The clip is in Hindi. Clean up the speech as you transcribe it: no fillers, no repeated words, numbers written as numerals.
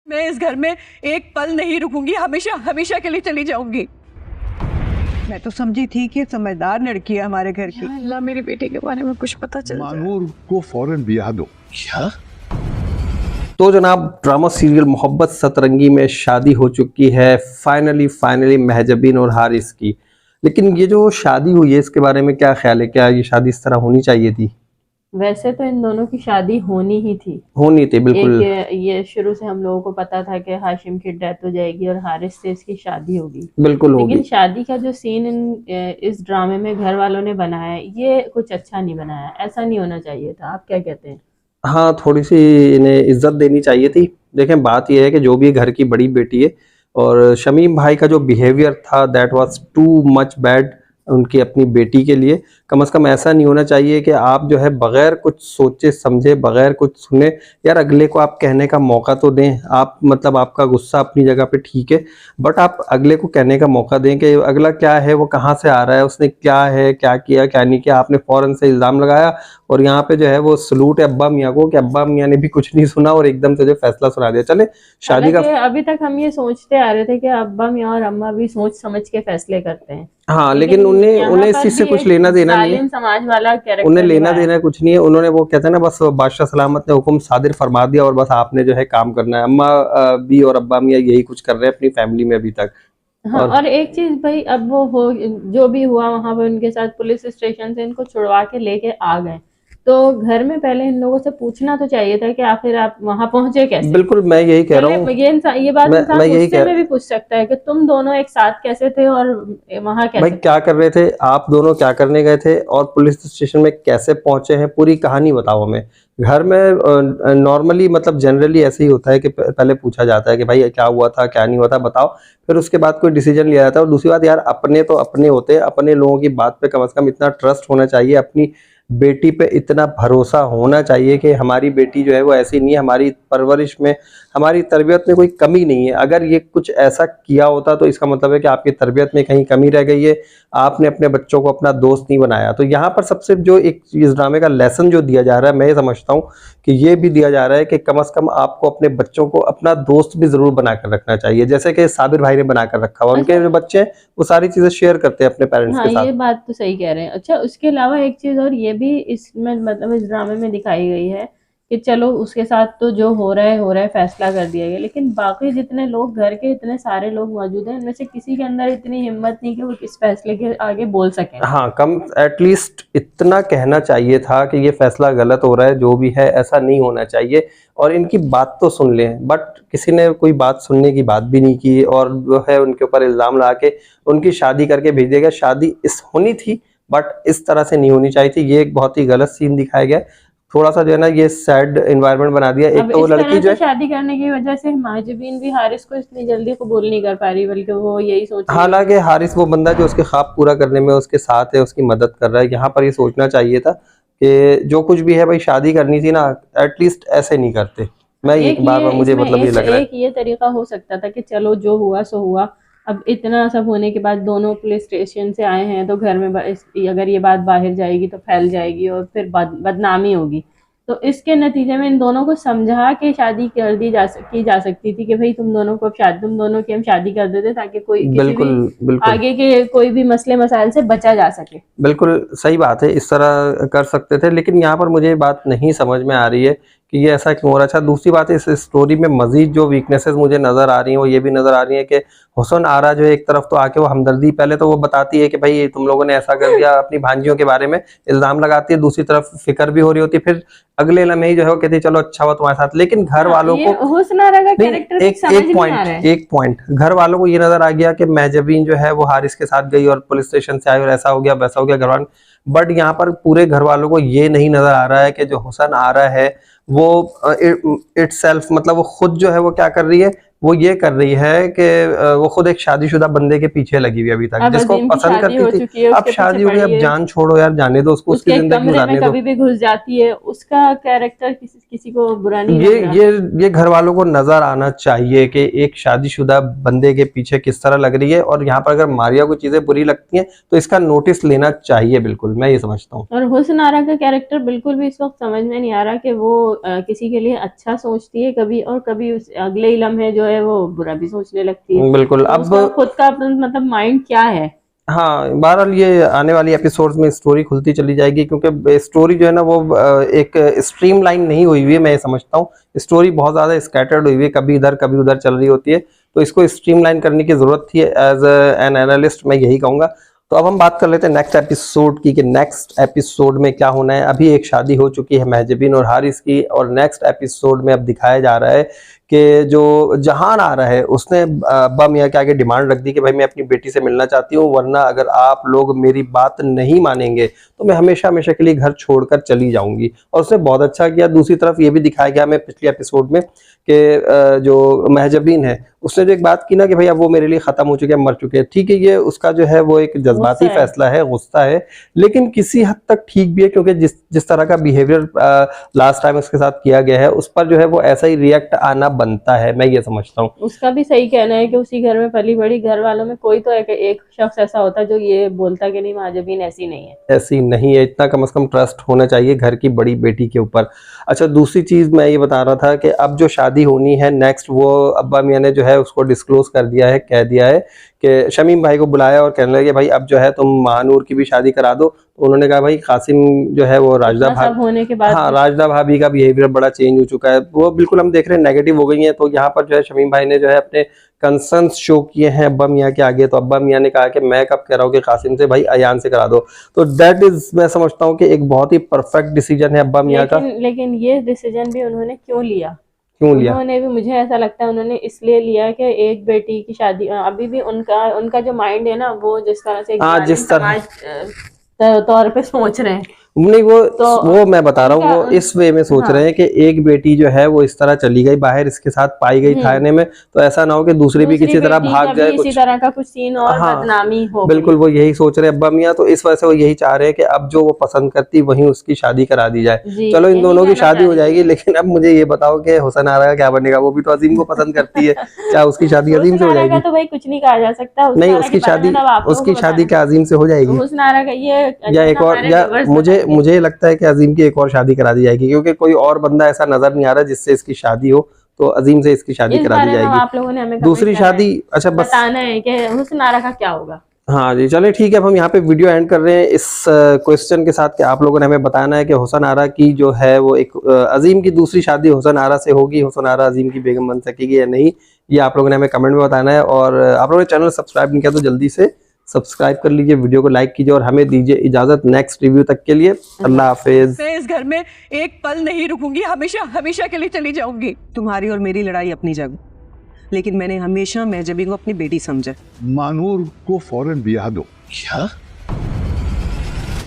मैं इस घर में एक पल नहीं रुकूंगी, हमेशा हमेशा के लिए चली जाऊंगी। मैं तो समझी थी कि समझदार लड़की है हमारे घर की। अल्लाह, मेरे बेटे के बारे में कुछ पता चल जाए। मानूर को फौरन ब्याह दो। क्या? तो जनाब, ड्रामा सीरियल मोहब्बत सतरंगी में शादी हो चुकी है फाइनली महजबीन और हारिस की। लेकिन ये जो शादी हुई है इसके बारे में क्या ख्याल है? क्या ये शादी इस तरह होनी चाहिए थी? वैसे तो इन दोनों की शादी होनी ही थी, होनी थी बिल्कुल। ये शुरू से हम लोगों को पता था कि हाशिम की डेथ हो जाएगी और हारिस से इसकी शादी होगी। बिल्कुल होगी। लेकिन शादी का जो सीन इस ड्रामे में घर वालों ने बनाया है, ये कुछ अच्छा नहीं बनाया। ऐसा नहीं होना चाहिए था। आप क्या कहते हैं? हाँ, थोड़ी सी इन्हें इज्जत देनी चाहिए थी। देखें, बात यह है कि जो भी घर की बड़ी बेटी है, और शमीम भाई का जो बिहेवियर था that was too much bad उनकी अपनी बेटी के लिए। कम से कम ऐसा नहीं होना चाहिए कि आप जो है बगैर कुछ सोचे समझे, बगैर कुछ सुने, यार अगले को आप कहने का मौका तो दें। आप मतलब आपका गुस्सा अपनी जगह पे ठीक है, बट आप अगले को कहने का मौका दें कि अगला क्या है, वो कहाँ से आ रहा है, उसने क्या है, क्या किया क्या नहीं किया। आपने फौरन से इल्ज़ाम लगाया और यहाँ पे जो है वो सलूट है अब्बा मियाँ को कि अब्बा मियाँ ने भी कुछ नहीं सुना और एकदम से जो फैसला सुना दिया। चले शादी का, अभी तक हम ये सोचते आ रहे थे कि अब्बा मियाँ और अम्मा भी सोच समझ के फैसले करते हैं। हाँ, लेकिन उन्हें इस चीज से कुछ लेना देना नहीं है। समाज वाला कैरेक्टर उन्हें लेना देना कुछ नहीं है। उन्होंने वो कहते हैं ना, बस बादशाह सलामत ने हुक्म सादिर फरमा दिया और बस आपने जो है काम करना है। अम्मा भी और अब्बा मियाँ यही कुछ कर रहे हैं अपनी फैमिली में अभी तक। हाँ, और एक चीज भाई, अब वो हो जो भी हुआ वहां पे उनके साथ पुलिस स्टेशन से इनको छुड़वा के लेके आ गए, तो घर में पहले इन लोगों से पूछना तो चाहिए था कि आखिर आप वहां पहुंचे कैसे। बिल्कुल, मैं यही कह रहा हूँ। ये बात इंसान गुस्से में भी पूछ सकता है कि तुम दोनों एक साथ कैसे थे और वहां कैसे भाई क्या कर रहे थे आप दोनों, क्या करने गए थे और पुलिस स्टेशन में कैसे पहुंचे हैं, पूरी कहानी बताओ हमें। घर में नॉर्मली मतलब जनरली ऐसे ही होता है कि पहले पूछा जाता है कि भाई क्या हुआ था क्या नहीं हुआ था बताओ, फिर उसके बाद कोई डिसीजन लिया जाता है। और दूसरी बात यार, अपने तो अपने होते हैं, अपने लोगों की बात पे कम से कम इतना ट्रस्ट होना चाहिए, अपनी बेटी पे इतना भरोसा होना चाहिए कि हमारी बेटी जो है वो ऐसी नहीं है, हमारी परवरिश में, हमारी तरबियत में कोई कमी नहीं है। अगर ये कुछ ऐसा किया होता तो इसका मतलब है कि आपकी तरबियत में कहीं कमी रह गई है, आपने अपने बच्चों को अपना दोस्त नहीं बनाया। तो यहाँ पर सबसे जो एक इस ड्रामे का लेसन जो दिया जा रहा है, मैं ये समझता हूँ कि ये भी दिया जा रहा है कि कम से कम आपको अपने बच्चों को अपना दोस्त भी जरूर बनाकर रखना चाहिए, जैसे कि साबिर भाई ने बनाकर रखा हुआ। उनके जो बच्चे हैं वो सारी चीजें शेयर करते हैं अपने पेरेंट्स के साथ। ये बात तो सही कह रहे हैं। अच्छा, उसके अलावा एक चीज और ये भी इसमें मतलब इस ड्रामे में दिखाई गई है कि चलो उसके साथ तो जो हो रहा है फैसला कर दिया गया, लेकिन बाकी जितने लोग घर के इतने सारे लोग मौजूद हैं, उनमें से किसी के अंदर इतनी हिम्मत नहीं कि वो इस फैसले के आगे बोल सके। हाँ, कम एटलीस्ट इतना कहना चाहिए था कि ये फैसला गलत हो रहा है, जो भी है ऐसा नहीं होना चाहिए, और इनकी बात तो सुन लें। बट किसी ने कोई बात सुनने की बात भी नहीं की और जो है उनके ऊपर इल्जाम लगा के उनकी शादी करके भेज दिया गया। शादी इस होनी थी बट इस तरह से नहीं होनी चाहिए थी। ये एक बहुत ही गलत सीन दिखाया गया, थोड़ा सा जो है ना ये सैड एनवायरनमेंट बना दिया। एक तो वो लड़की जो है शादी करने की वजह से महजबीन भी हारिस को इतनी जल्दी कबूल नहीं कर पा रही, बल्कि वो यही सोच, हालांकि हारिस वो बंदा जो उसके ख्वाब पूरा करने में उसके साथ है, उसकी मदद कर रहा है। यहाँ पर ये सोचना चाहिए था कि जो कुछ भी है भाई, शादी करनी थी ना, एटलीस्ट ऐसे नहीं करते। मैं एक बार मुझे मतलब ये लग रहा है एक ये तरीका हो सकता था कि चलो जो हुआ सो हुआ। अब इतना सब होने के बाद दोनों पुलिस स्टेशन से आए हैं, तो घर में अगर ये बात बाहर जाएगी तो फैल जाएगी और फिर बदनामी होगी। तो इसके नतीजे में इन दोनों को समझा के शादी की जा सकती थी कि भाई तुम दोनों की हम शादी कर देते, ताकि कोई बिल्कुल आगे के कोई भी मसले मसाइल से बचा जा सके। बिल्कुल सही बात है, इस तरह कर सकते थे। लेकिन यहाँ पर मुझे बात नहीं समझ में आ रही है कि ये ऐसा क्यों हो रहा है। अच्छा, दूसरी बात है, इस स्टोरी में मजीद जो वीकनेसेस मुझे नजर आ रही हैं वो ये भी नजर आ रही है कि हुसन आरा जो है एक तरफ तो आके वो हमदर्दी, पहले तो वो बताती है कि भाई तुम लोगों ने ऐसा कर दिया, अपनी भांजियों के बारे में इल्जाम लगाती है, दूसरी तरफ फिक्र भी हो रही होती है, फिर अगले लम्हे ही जो है वो कहती है चलो अच्छा हुआ तुम्हारे साथ। लेकिन घर वालों को हुसन आरा का कैरेक्टर एक पॉइंट घर वालों को ये नजर आ गया कि महजबीन जो है वो हारिस के साथ गई और पुलिस स्टेशन से आई और ऐसा हो गया वैसा हो गया घर वालों। बट यहाँ पर पूरे घर वालों को ये नहीं नजर आ रहा है कि जो हुसन आ रहा है वो इटसेल्फ मतलब वो खुद जो है वो क्या कर रही है, वो ये कर रही है कि वो खुद एक शादीशुदा बंदे के पीछे लगी हुई अभी तक, अब जिसको अजीम की पसंद शादी हो करती चुकी थी। है, अब उसके शादी पीछे हो गई, पड़ी अब है। जान छोड़ो यार, जाने दो उसको, उसकी उसके जिंदगी कमरे गुजारने में दो। कभी भी घुस जाती है, उसका कैरेक्टर किसी को बुरा नहीं ये लग रहा। ये घर वालों को नजर आना चाहिए कि एक शादीशुदा बंदे के पीछे किस तरह लग रही है, और यहाँ पर अगर मारिया को चीजें बुरी लगती हैं तो इसका नोटिस लेना चाहिए, बिल्कुल मैं ये समझता हूँ। और हुस्न आरा का कैरेक्टर बिल्कुल भी इस वक्त समझ में नहीं आ रहा कि वो किसी के लिए अच्छा सोचती है कभी, और कभी उस अगले ही लम्हे जो है वो बुरा भी सोचने लगती है। बिल्कुल। तो अब उसका खुद का मतलब माइंड क्या है? हाँ, बहरहाल ये आने वाली एपिसोड्स में स्टोरी खुलती चली जाएगी, क्योंकि स्टोरी जो है ना वो एक स्ट्रीम लाइन नहीं हुई हुई है, मैं ये समझता हूँ। स्टोरी बहुत ज़्यादा स्कैटर्ड हुई हुई है, कभी इधर कभी उधर चल रही होती है, तो इसको स्ट्रीम लाइन करने की ज़रूरत थी। एज एन एनालिस्ट मैं यही कहूँगा। तो अब हम बात कर लेते हैं नेक्स्ट एपिसोड की, कि नेक्स्ट एपिसोड में क्या होना है। अभी एक शादी हो चुकी है महजबीन और हारिस की, और नेक्स्ट एपिसोड में अब दिखाया जा रहा है कि जो जहान आ रहा है उसने अब्बा मियाँ के आगे डिमांड रख दी कि भाई मैं अपनी बेटी से मिलना चाहती हूँ, वरना अगर आप लोग मेरी बात नहीं मानेंगे तो मैं हमेशा हमेशा के लिए घर छोड़कर चली जाऊंगी। और उसने बहुत अच्छा किया। दूसरी तरफ ये भी दिखाया गया हमें पिछले एपिसोड में कि जो महजबीन है उसने जो एक बात की ना कि भाई अब वो मेरे लिए खत्म हो चुके हैं, मर चुके हैं। ठीक है, ये उसका जो है वो एक जज्बाती फैसला है, गुस्सा है, लेकिन किसी हद तक ठीक भी है, क्योंकि जिस तरह का बिहेवियर लास्ट टाइम उसके साथ किया गया है उस पर जो है वो ऐसा ही रिएक्ट आना बनता है, मैं ये समझता हूँ। उसका भी सही कहना है कि उसी घर में पली बड़ी, घर वालों में कोई तो एक शख्स ऐसा होता है जो ये बोलता कि नहीं महाजबीन ऐसी नहीं है, ऐसी नहीं है। इतना कम से कम ट्रस्ट होना चाहिए घर की बड़ी बेटी के ऊपर। अच्छा, दूसरी चीज मैं ये बता रहा था कि अब जो शादी होनी है नेक्स्ट, वो अब्बा मियाँ ने जो है उसको डिस्क्लोज कर दिया है, कह दिया है कि शमीम भाई को बुलाया और कहने लगे भाई अब जो है तुम महानूर की भी शादी करा दो। तो उन्होंने कहा भाई कासिम जो है वो राजदा इतना सब होने के बाद हाँ, राजदा भाभी का बिहेवियर बड़ा चेंज हो चुका है, वो बिल्कुल हम देख रहे हैं नेगेटिव हो गई है। तो यहाँ पर जो है शमीम भाई ने जो है अपने कंसर्न्स शो किए हैं अब्बा मियाँ के आगे। तो अब्बा मियाँ ने कहा कि मैं कब कह रहा हूँ कि कासिम से, भाई अयान से करा दो। तो दैट इज, मैं समझता हूँ कि एक बहुत ही परफेक्ट डिसीजन है अब्बा मियाँ का। लेकिन ये डिसीजन भी उन्होंने क्यों लिया? क्यों लिया? उन्होंने भी, मुझे ऐसा लगता है उन्होंने इसलिए लिया कि एक बेटी की शादी, अभी भी उनका जो माइंड है ना वो जिस तरह से जिस तरह तौर पे सोच रहे हैं, नहीं, तो वो मैं बता रहा हूँ, वो इस वे में सोच रहे हैं कि एक बेटी जो है वो इस तरह चली गई बाहर, इसके साथ पाई गई थाने में, तो ऐसा ना हो कि दूसरी भी किसी तरह भाग जाए, इसी तरह का कुछ सीन और बदनामी हो। बिल्कुल वो यही सोच रहे हैं अब्बा मियाँ। तो इस वजह से वो यही चाह रहे हैं कि अब जो वो पसंद करती वहीं उसकी शादी करा दी जाए। चलो इन दोनों की शादी हो जाएगी, लेकिन अब मुझे ये बताओ कि हुसैन आरा का क्या बनेगा? वो भी तो अजीम को पसंद करती है, क्या उसकी शादी अजीम से हो जाएगी? तो भाई कुछ नहीं कहा जा सकता। नहीं, उसकी शादी क्या अजीम से हो जाएगी? हुस्न आरा का ये या एक और, या मुझे लगता है कि अजीम की एक और शादी करा दी जाएगी, क्योंकि कोई और बंदा ऐसा नजर नहीं आ रहा जिससे इसकी शादी हो, तो अजीम से इसकी शादी करा दी जाएगी। आप लोगों ने हमें दूसरी शादी, अच्छा बस बताना है कि हुस्न आरा का क्या होगा। हाँ जी, चले ठीक है। अब हम यहाँ पे वीडियो एंड कर रहे हैं इस क्वेश्चन के साथ कि आप लोगों ने हमें बताना है कि हुसैन आरा की जो है वो एक अजीम की दूसरी शादी हुसैन आरा से होगी, हुसैन आरा अजीम की बेगम बन सकेगी या नहीं, ये आप लोगों ने हमें कमेंट में बताना है। और आप लोगों ने चैनल सब्सक्राइब नहीं किया तो जल्दी से सब्सक्राइब कर लीजिए, वीडियो को लाइक कीजिए और हमें दीजिए इजाजत नेक्स्ट रिव्यू तक के लिए। अल्लाह हाफिज। मैं इस घर में एक पल नहीं रुकूंगी, हमेशा हमेशा के लिए चली जाऊंगी। तुम्हारी और मेरी लड़ाई अपनी जगह, लेकिन मैंने हमेशा महजबी को अपनी बेटी समझा। मानूर को फौरन ब्याह दो। क्या?